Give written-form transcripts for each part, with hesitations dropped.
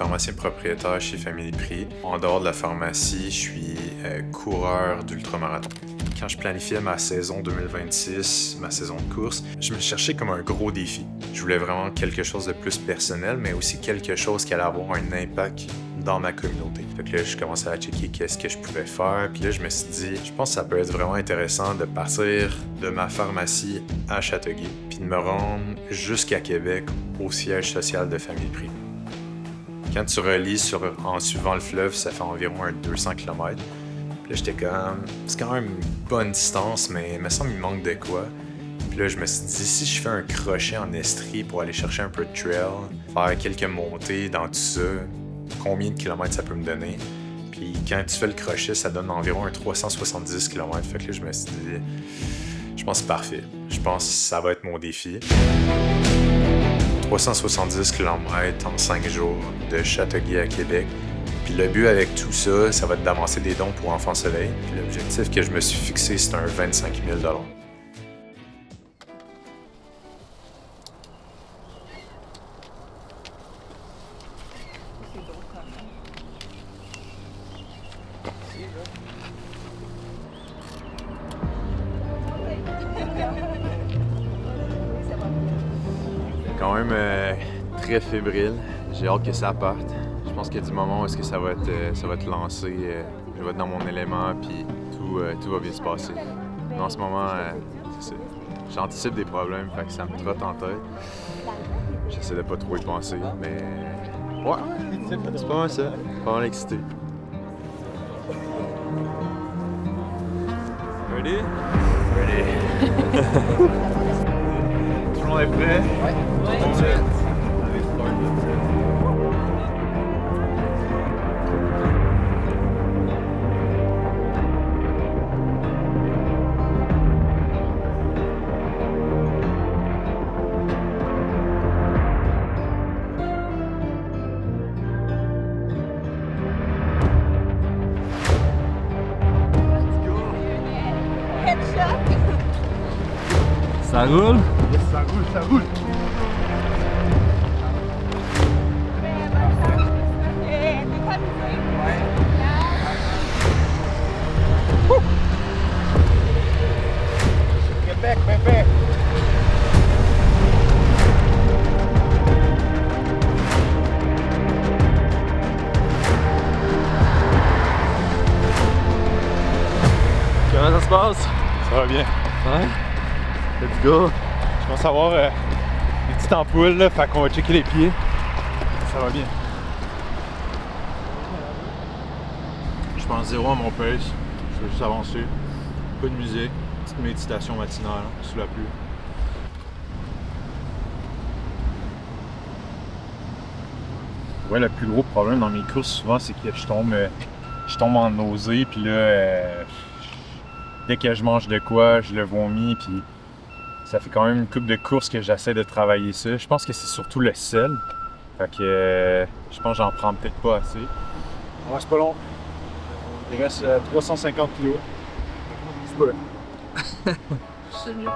pharmacien propriétaire chez Family Prix. En dehors de la pharmacie, je suis coureur d'ultramarathon. Quand je planifiais ma saison 2026, ma saison de course, je me cherchais comme un gros défi. Je voulais vraiment quelque chose de plus personnel, mais aussi quelque chose qui allait avoir un impact dans ma communauté. Fait que là, je commençais à checker qu'est-ce que je pouvais faire. Puis là, je me suis dit, je pense que ça peut être vraiment intéressant de partir de ma pharmacie à Châteauguay, puis de me rendre jusqu'à Québec, au siège social de Family Prix. Quand tu relis en suivant le fleuve, ça fait environ 200 km. Puis là, j'étais comme, c'est quand même une bonne distance, mais il me semble qu'il manque de quoi. Puis là, je me suis dit, si je fais un crochet en estrie pour aller chercher un peu de trail, faire quelques montées dans tout ça, combien de kilomètres ça peut me donner? Puis quand tu fais le crochet, ça donne environ 370 km. Fait que là, je me suis dit, je pense que c'est parfait. Je pense que ça va être mon défi. 370 km en 5 jours de Châteauguay à Québec. Puis le but avec tout ça, ça va être d'avancer des dons pour Enfants Soleil. Puis l'objectif que je me suis fixé, c'est un 25 000 $. Quand même très fébrile. J'ai hâte que ça parte. Je pense qu'il y a du moment où est-ce que ça va être lancé. Je vais être dans mon élément, puis tout va bien se passer. Mais en ce moment, c'est ça. J'anticipe des problèmes, fait que ça me trotte en tête. J'essaie de pas trop y penser, mais ouais, c'est pas mal ça. Pas mal excité. Ready? Ready. Tout le monde est prêt? Ouais. Ça roule? Yes, ça roule, ça roule! Québec, bébé! Comment ça se passe? Ça va bien. Ouais? Let's go! Je commence à avoir des petites ampoules, là, fait qu'on va checker les pieds. Ça va bien. Je pense zéro à mon pace. Je veux juste avancer. Pas de musique. Petite méditation matinale sous la pluie. Ouais, le plus gros problème dans mes courses souvent, c'est que je tombe en nausée, puis là, dès que je mange de quoi, je le vomis, puis ça fait quand même une couple de courses que j'essaie de travailler ça. Je pense que c'est surtout le sel. Fait que je pense que j'en prends peut-être pas assez. Ouais, c'est pas long. Il reste 350 kilos. C'est pas là. C'est mieux.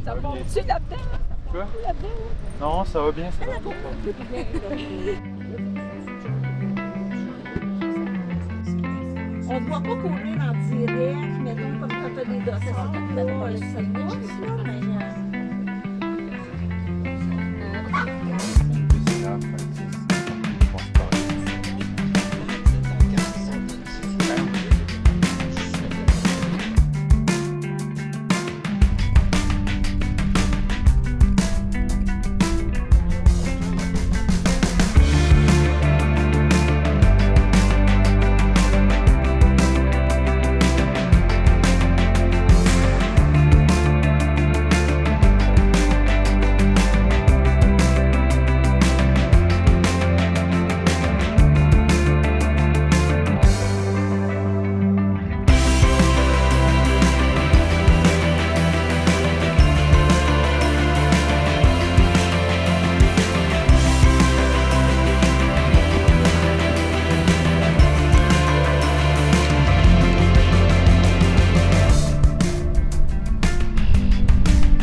Ça monte-tu là-dedans? Quoi? Non, ça va bien, ça va. On ne doit pas courir en direct, mettons, comme quand t'as des dossards, mettons, ça bouge, là, mais...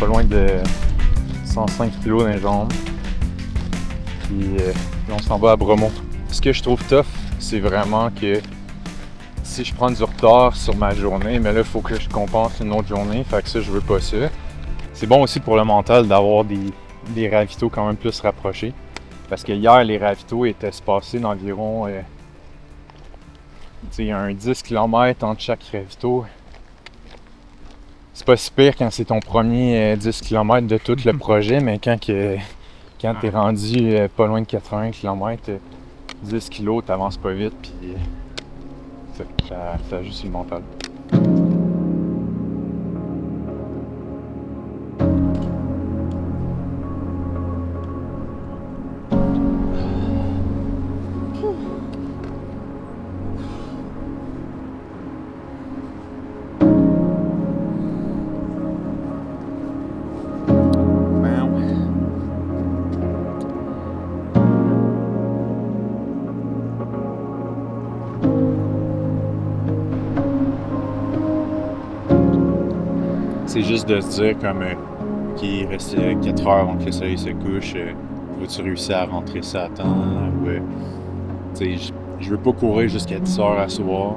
pas loin de 105 kg dans les jambes. Puis là, on s'en va à Bromont. Ce que je trouve tough, c'est vraiment que si je prends du retard sur ma journée, mais là, il faut que je compense une autre journée. Fait que ça, je veux pas ça. C'est bon aussi pour le mental d'avoir des ravitaux quand même plus rapprochés. Parce que hier, les ravitaux étaient spacés d'environ un 10 km entre chaque ravito. C'est pas si pire quand c'est ton premier 10 km de tout le projet, mais quand t'es rendu pas loin de 80 km, 10 kg, t'avances pas vite, puis ça juste le mental. C'est juste de se dire comme qu'il reste 4 heures avant que le soleil se couche, vas-tu réussir à rentrer ça à temps? Je veux pas courir jusqu'à 10 heures à soir,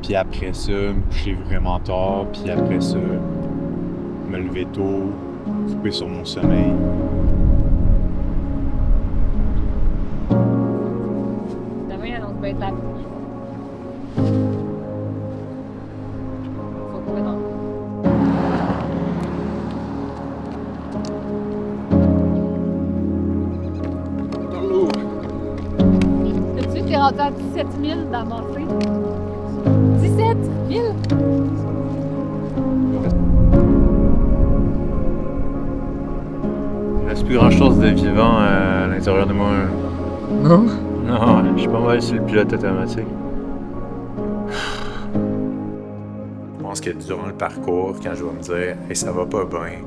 puis après ça, me coucher vraiment tard, puis après ça, me lever tôt, couper sur mon sommeil. Demain, elle annonce bien être la pluie. Faut courir dans Sais-tu, t'es rendu à 17 000 d'avancée? 17 000? Il reste plus grand chose de vivant à l'intérieur de moi. Non? Non, je suis pas mal sur le pilote automatique. Je pense que durant le parcours, quand je vais me dire « Hey, ça va pas bien,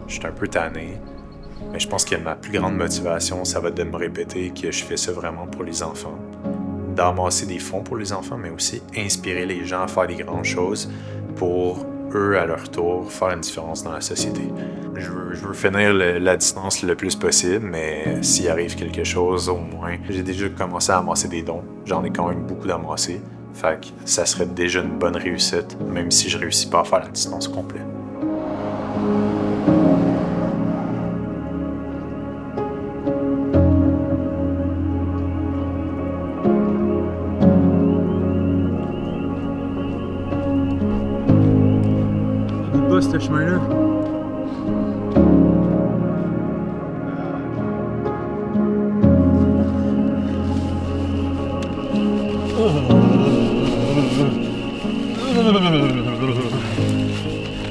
je suis un peu tanné », mais je pense que ma plus grande motivation, ça va être de me répéter que je fais ça vraiment pour les enfants. D'amasser des fonds pour les enfants, mais aussi inspirer les gens à faire des grandes choses pour eux, à leur tour, faire une différence dans la société. Je veux finir la distance le plus possible, mais s'il arrive quelque chose, au moins, j'ai déjà commencé à amasser des dons. J'en ai quand même beaucoup d'amassés. Fait que ça serait déjà une bonne réussite, même si je réussis pas à faire la distance complète. Pas ce chemin-là.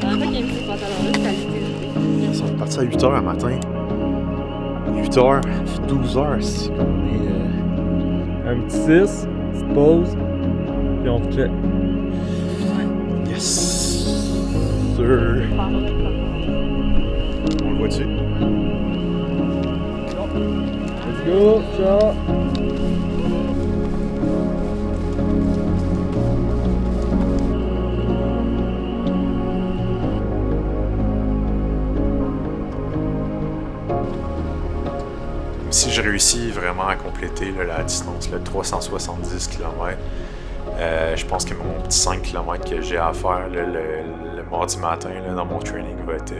En fait, il y a mis ces pantalons-là de qualité. Ils sont partis à 8h le matin. 8h, 12h, si on est... Un petit 6, petite pause, puis on recheck. Yes! Sir! On le voit-tu? Let's go, ciao! Si je réussis vraiment à compléter là, la distance, le 370 km, je pense que mon petit 5 km que j'ai à faire là, le mardi matin là, dans mon training va être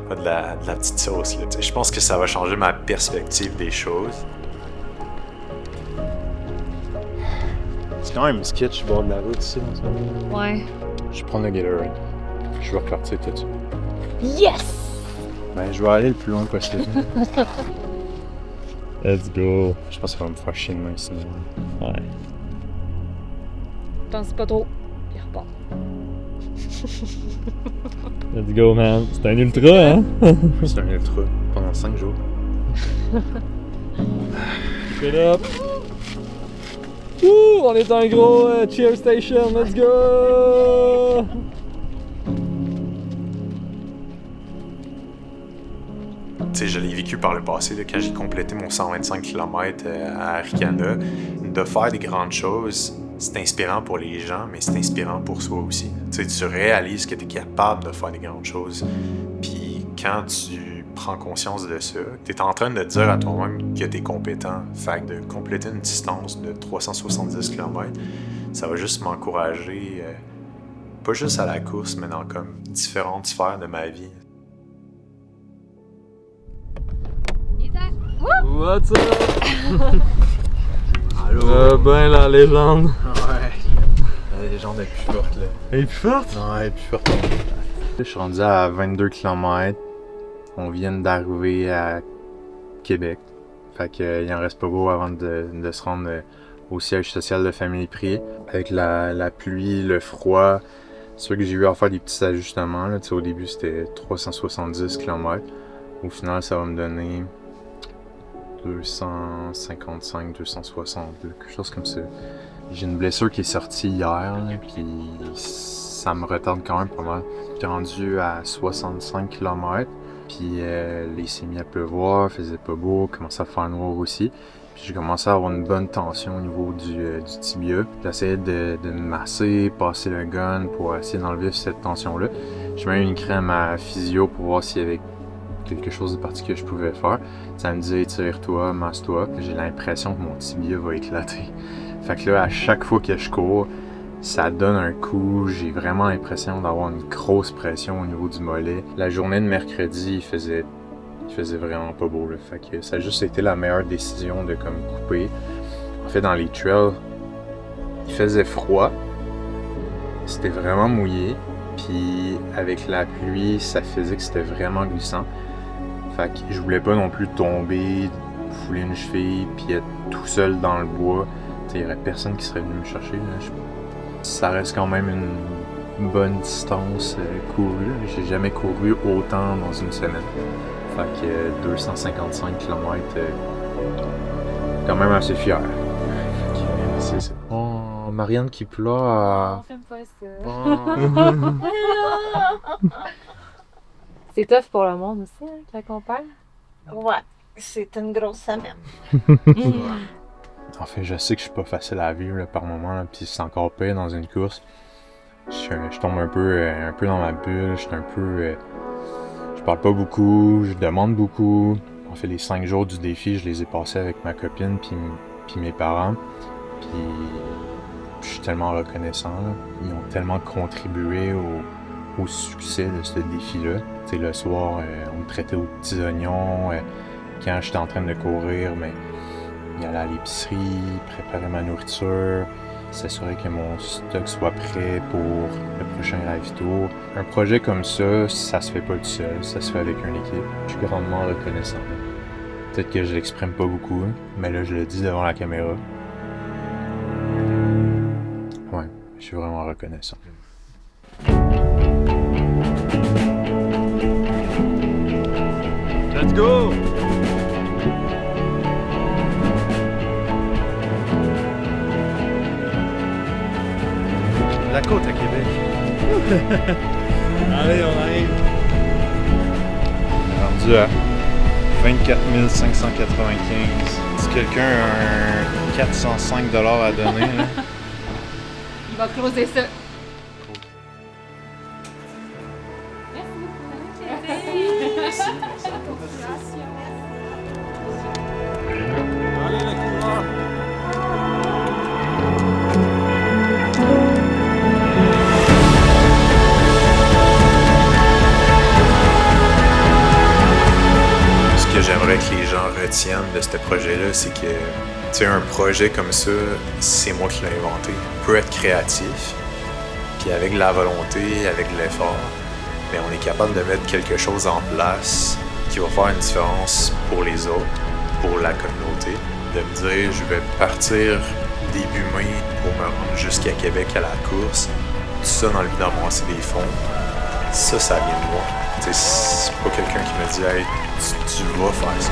pas de la petite sauce. Là, je pense que ça va changer ma perspective des choses. C'est quand même sketch au bord de la route ici en ce moment. Ouais. Je vais prendre le Gatorade. Je vais repartir tout de suite. Yes! Ben, je vais aller le plus loin possible. Let's go! Je pense que ça va me faire chier demain sinon. Ouais. Pense pas trop, puis repart. Let's go, man! C'est un ultra, hein? C'est un ultra pendant 5 jours. Keep it up! Ouh! On est un gros cheer station! Let's go! T'sais, je l'ai vécu par le passé, là, quand j'ai complété mon 125 km à Arikana. De faire des grandes choses, c'est inspirant pour les gens, mais c'est inspirant pour soi aussi. T'sais, tu réalises que tu es capable de faire des grandes choses. Puis quand tu prends conscience de ça, tu es en train de te dire à toi-même que tu es compétent. Fait que de compléter une distance de 370 km, ça va juste m'encourager, pas juste à la course, mais dans comme différentes sphères de ma vie. What's up? Allô? Ben la légende. Ouais. La légende est plus forte, là. Elle est plus forte? Non, elle est plus forte. Je suis rendu à 22 km. On vient d'arriver à Québec. Fait qu'il en reste pas beau avant de se rendre au siège social de Famille Prix. Avec la pluie, le froid, c'est sûr que j'ai eu à faire des petits ajustements. Là. Au début, c'était 370 km. Au final, ça va me donner 255, 260, quelque chose comme ça. J'ai une blessure qui est sortie hier, là, puis ça me retarde quand même pas mal. J'étais rendu à 65 km, puis il s'est mis à pleuvoir, faisait pas beau, commençait à faire noir aussi. Puis j'ai commencé à avoir une bonne tension au niveau du tibia. J'essayais de me masser, passer le gun pour essayer d'enlever cette tension-là. J'ai même une crème à physio pour voir s'il y avait quelque chose de particulier que je pouvais faire. Ça me disait étire-toi, masse-toi. J'ai l'impression que mon tibia va éclater. Fait que là, à chaque fois que je cours, ça donne un coup. J'ai vraiment l'impression d'avoir une grosse pression au niveau du mollet. La journée de mercredi, il faisait vraiment pas beau. Là. Fait que ça a juste été la meilleure décision de comme couper. En fait, dans les trails, il faisait froid. C'était vraiment mouillé. Puis avec la pluie, ça faisait que c'était vraiment glissant. Fait que je voulais pas non plus tomber, fouler une cheville, puis être tout seul dans le bois. Il y aurait personne qui serait venu me chercher. Là. Ça reste quand même une bonne distance courue. J'ai jamais couru autant dans une semaine. Fait que 255 km, quand même assez fier. C'est ça. Oh, Marianne qui pleure. On fait pas ça. Oh. C'est tough pour le monde aussi, hein, qui l'accompagne. Ouais, c'est une grosse semaine. En fait, je sais que je suis pas facile à vivre là, par moment, là, puis c'est encore pire dans une course. Je tombe un peu dans ma bulle, je parle pas beaucoup, je demande beaucoup. En fait, les 5 jours du défi, je les ai passés avec ma copine puis mes parents. Puis je suis tellement reconnaissant. Là. Ils ont tellement contribué au succès de ce défi-là. Tu sais, le soir, on me traitait aux petits oignons. Quand j'étais en train de courir, mais il allait à l'épicerie, préparer ma nourriture, s'assurer que mon stock soit prêt pour le prochain ravito. Un projet comme ça se fait pas tout seul, ça se fait avec une équipe. Je suis grandement reconnaissant. Peut-être que je l'exprime pas beaucoup, mais là je le dis devant la caméra. Ouais, je suis vraiment reconnaissant. Let's go! La côte à Québec. Allez, on arrive. Rendu à 24 595. Si quelqu'un a un 405 $ à donner, là. Il va closer ça. Allez, les coureurs! Ce que j'aimerais que les gens retiennent de ce projet-là, c'est que, tu sais, un projet comme ça, c'est moi qui l'ai inventé. On peut être créatif, puis avec de la volonté, avec de l'effort, mais on est capable de mettre quelque chose en place qui va faire une différence pour les autres, pour la communauté. De me dire, je vais partir début mai pour me rendre jusqu'à Québec à la course, tout ça dans le but d'amasser des fonds. Ça vient de moi. C'est pas quelqu'un qui me dit hey, tu vas faire ça.